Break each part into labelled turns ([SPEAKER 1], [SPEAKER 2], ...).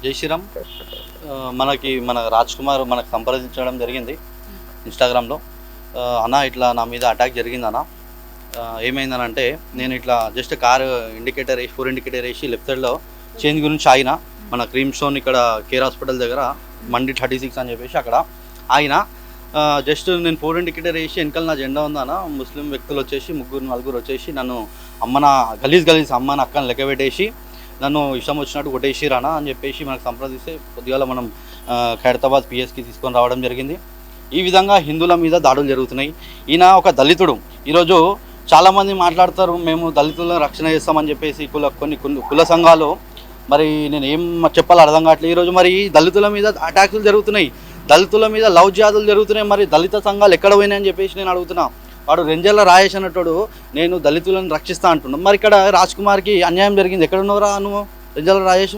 [SPEAKER 1] జై శ్రీరామ్. మన రాజ్ కుమార్ మనకు సంప్రదించడం జరిగింది ఇన్స్టాగ్రామ్లో. అన్న ఇట్లా నా మీద అటాక్ జరిగింది అన్న. ఏమైందనంటే నేను ఇట్లా జస్ట్ కారు ఇండికేటర్ వేసి 4 ఇండికేటర్ వేసి లెఫ్ట్ సైడ్లో చేంజ్ గురించి ఆగిన. మన క్రీమ్ స్టోన్ ఇక్కడ కేర్ హాస్పిటల్ దగ్గర మండి 36 అని చెప్పేసి అక్కడ ఆగిన. జస్ట్ నేను 4 ఇండికేటర్ వేసి వెనకాల నా జెండా ఉందన్న. ముస్లిం వ్యక్తులు వచ్చేసి 3-4 వచ్చేసి నన్ను గలీజ్ అమ్మ నా అక్కని లెక్క పెట్టేసి నన్ను ఇష్టం వచ్చినట్టు కొట్టేసిరానా అని చెప్పేసి మనకు సంప్రదిస్తే కొద్దిగా మనం ఖైరతాబాద్ పిఎస్కి తీసుకొని రావడం జరిగింది. ఈ విధంగా హిందువుల మీద దాడులు జరుగుతున్నాయి. ఈయన ఒక దళితుడు. ఈరోజు చాలామంది మాట్లాడతారు మేము దళితులను రక్షణ చేస్తామని చెప్పేసి కొన్ని కుల సంఘాలు. మరి నేను ఏం చెప్పాలో అర్థం కావట్లేదు. ఈరోజు మరి దళితుల మీద అటాక్లు జరుగుతున్నాయి, దళితుల మీద లవ్ జాదులు జరుగుతున్నాయి. మరి దళిత సంఘాలు ఎక్కడ పోయినాయని చెప్పేసి నేను అడుగుతున్నా. వాడు రెంజల్ల రాయేష్ అన్నట్టు నేను దళితులను రక్షిస్తా అంటున్నాను. మరి ఇక్కడ రాజ్ కుమార్కి అన్యాయం జరిగింది. ఎక్కడ ఉన్నావురా నువ్వు రెంజల్ల రాయేష్?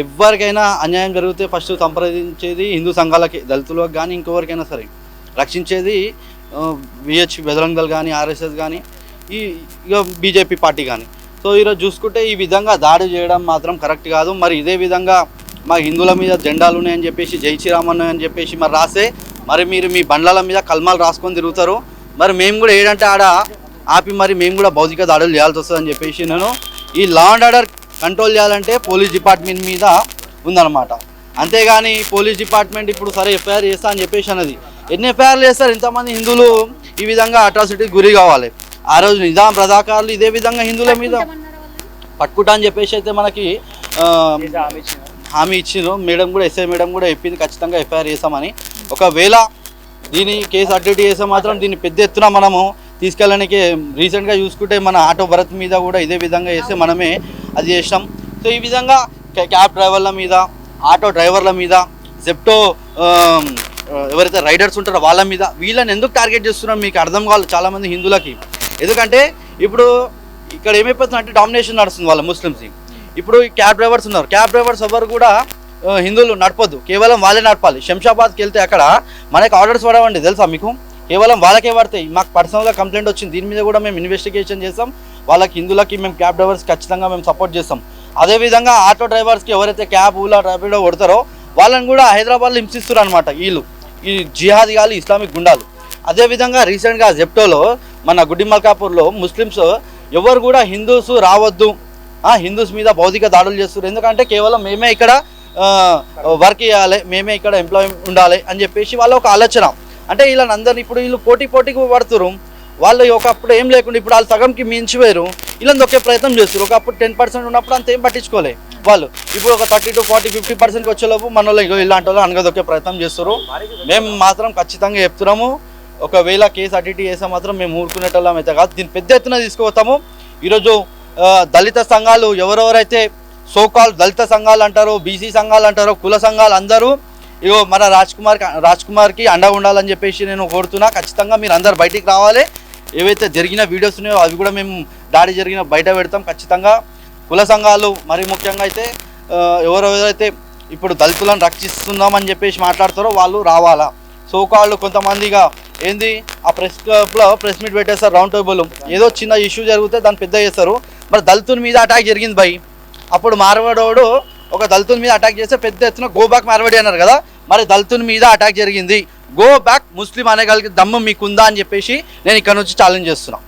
[SPEAKER 1] ఎవరికైనా అన్యాయం జరిగితే ఫస్ట్ సంప్రదించేది హిందూ సంఘాలకి, దళితులకు కానీ ఇంకెవరికైనా సరే రక్షించేది విహెచ్ బజరంగ్ దళ్ కానీ ఆర్ఎస్ఎస్ కానీ ఇక బీజేపీ పార్టీ కానీ. సో ఈరోజు చూసుకుంటే ఈ విధంగా దాడి చేయడం మాత్రం కరెక్ట్ కాదు. మరి ఇదే విధంగా మా హిందువుల మీద జెండాలు ఉన్నాయని చెప్పేసి జై శ్రీరామ్ అని చెప్పేసి మరి రాసే మరి మీరు మీ బండ్ల మీద కల్మాలు రాసుకొని తిరుగుతారు. మరి మేము కూడా ఏడంటే ఆడ ఆపి మరి మేము కూడా భౌతిక దాడులు చేయాల్సి వస్తుందని చెప్పేసి నేను ఈ లా అండ్ ఆర్డర్ కంట్రోల్ చేయాలంటే పోలీస్ డిపార్ట్మెంట్ మీద ఉందన్నమాట. అంతేగాని పోలీస్ డిపార్ట్మెంట్ ఇప్పుడు సరే ఎఫ్ఐఆర్ చేస్తా అని చెప్పేసి అన్నది. ఎన్ని ఎఫ్ఐఆర్లు చేస్తారు? ఇంతమంది హిందువులు ఈ విధంగా అట్రాసిటీకి గురి కావాలి. ఆ రోజు నిజాం రజాకారులు ఇదే విధంగా హిందువుల మీద పట్టుకుంటా అని చెప్పేసి అయితే మనకి హామీ ఇచ్చిండ్రు. మేడం కూడా ఎస్ఐ మేడం కూడా చెప్పింది ఖచ్చితంగా ఎఫ్ఐఆర్ చేస్తామని. ఒకవేళ దీని కేసు అడ్డేట్ చేస్తే మాత్రం దీన్ని పెద్ద ఎత్తున మనము తీసుకెళ్ళడానికి రీసెంట్గా చూసుకుంటే మన ఆటో భరత్ మీద కూడా ఇదే విధంగా చేస్తే మనమే అది చేసినాం. సో ఈ విధంగా క్యాబ్ డ్రైవర్ల మీద, ఆటో డ్రైవర్ల మీద, జెప్టో ఎవరైతే రైడర్స్ ఉంటారో వాళ్ళ మీద, వీళ్ళని ఎందుకు టార్గెట్ చేస్తున్నాం మీకు అర్థం కావాలి చాలామంది హిందువులకి. ఎందుకంటే ఇప్పుడు ఇక్కడ ఏమైపోతుందంటే డామినేషన్ నడుస్తుంది వాళ్ళ ముస్లిమ్స్కి. ఇప్పుడు ఈ క్యాబ్ డ్రైవర్స్ ఉన్నారు, క్యాబ్ డ్రైవర్స్ ఎవరు కూడా హిందువులు నడపొద్దు, కేవలం వాళ్ళే నడపాలి. శంషాబాద్కి వెళ్తే అక్కడ మనకి ఆర్డర్స్ పడవండి తెలుసా మీకు, కేవలం వాళ్ళకే పడతాయి. మాకు పర్సనల్గా కంప్లైంట్ వచ్చింది, దీని మీద కూడా మేము ఇన్వెస్టిగేషన్ చేస్తాం. వాళ్ళకి హిందువులకి మేము క్యాబ్ డ్రైవర్స్ ఖచ్చితంగా మేము సపోర్ట్ చేస్తాం. అదేవిధంగా ఆటో డ్రైవర్స్కి ఎవరైతే క్యాబ్ ఊలా ర్యాపిడో కొడతారో వాళ్ళని కూడా హైదరాబాద్లో హింసిస్తారు అనమాట వీళ్ళు, ఈ జిహాదీ గాలి ఇస్లామిక్ గుండాలు. అదేవిధంగా రీసెంట్గా జెప్టోలో మన గుడ్డి మల్కాపూర్లో ముస్లిమ్స్ ఎవరు కూడా హిందూస్ రావద్దు, హిందూస్ మీద భౌతిక దాడులు చేస్తారు. ఎందుకంటే కేవలం మేమే ఇక్కడ వర్క్ చేయాలి, మేమే ఇక్కడ ఎంప్లాయ్ ఉండాలి అని చెప్పేసి వాళ్ళ ఒక ఆలోచన. అంటే వీళ్ళని అందరినీ ఇప్పుడు వీళ్ళు పోటీకి పడుతున్నారు. వాళ్ళు ఒకప్పుడు ఏం లేకుండా ఇప్పుడు వాళ్ళు సగంకి మించిపోయారు. వీళ్ళని ఒకే ప్రయత్నం చేస్తారు. ఒకప్పుడు 10% ఉన్నప్పుడు అంత ఏం పట్టించుకోలే వాళ్ళు. ఇప్పుడు ఒక 30 to 40, 50% వచ్చేలోపు మన వాళ్ళు ఇలాంటి వాళ్ళు అనగదొక్కే ప్రయత్నం చేస్తారు. మేము మాత్రం ఖచ్చితంగా చెప్తున్నాము, ఒకవేళ కేసు అడ్డిటీ చేస్తే మాత్రం మేము ఊరుకునేటోళ్ళం అయితే కాదు, దీన్ని పెద్ద ఎత్తున తీసుకుపోతాము. ఈరోజు దళిత సంఘాలు ఎవరెవరైతే సోకాల్ దళిత సంఘాలు అంటారో, బీసీ సంఘాలు అంటారో, కుల సంఘాలు అందరూ ఇగో మన రాజ్ కుమార్కి అండగా ఉండాలని చెప్పేసి నేను కోరుతున్నా. ఖచ్చితంగా మీరు అందరు బయటికి రావాలి. ఏవైతే జరిగిన వీడియోస్ ఉన్నాయో అవి కూడా మేము దాడి జరిగిన బయట పెడతాం. ఖచ్చితంగా కుల సంఘాలు మరి ముఖ్యంగా అయితే ఎవరెవరైతే ఇప్పుడు దళితులను రక్షిస్తున్నామని చెప్పేసి మాట్లాడతారో వాళ్ళు రావాలా. సోకాళ్ళు కొంతమందిగా ఏంది ఆ ప్రెస్ క్లబ్లో ప్రెస్ మీట్ పెట్టేస్తారు, రౌండ్ టేబుల్, ఏదో చిన్న ఇష్యూ జరిగితే దాన్ని పెద్ద చేస్తారు. మరి దళితుల మీద అటాక్ జరిగింది భయ్, అప్పుడు మార్వాడోడు ఒక దళితుల మీద అటాక్ చేస్తే పెద్ద ఎత్తున గో బ్యాక్ మార్వాడి అన్నారు కదా. మరి దళితుల మీద అటాక్ జరిగింది, గో బ్యాక్ ముస్లిం అనగలిగే దమ్ము మీకుందా అని చెప్పేసి నేను ఇక్కడ నుంచి ఛాలెంజ్ చేస్తున్నా.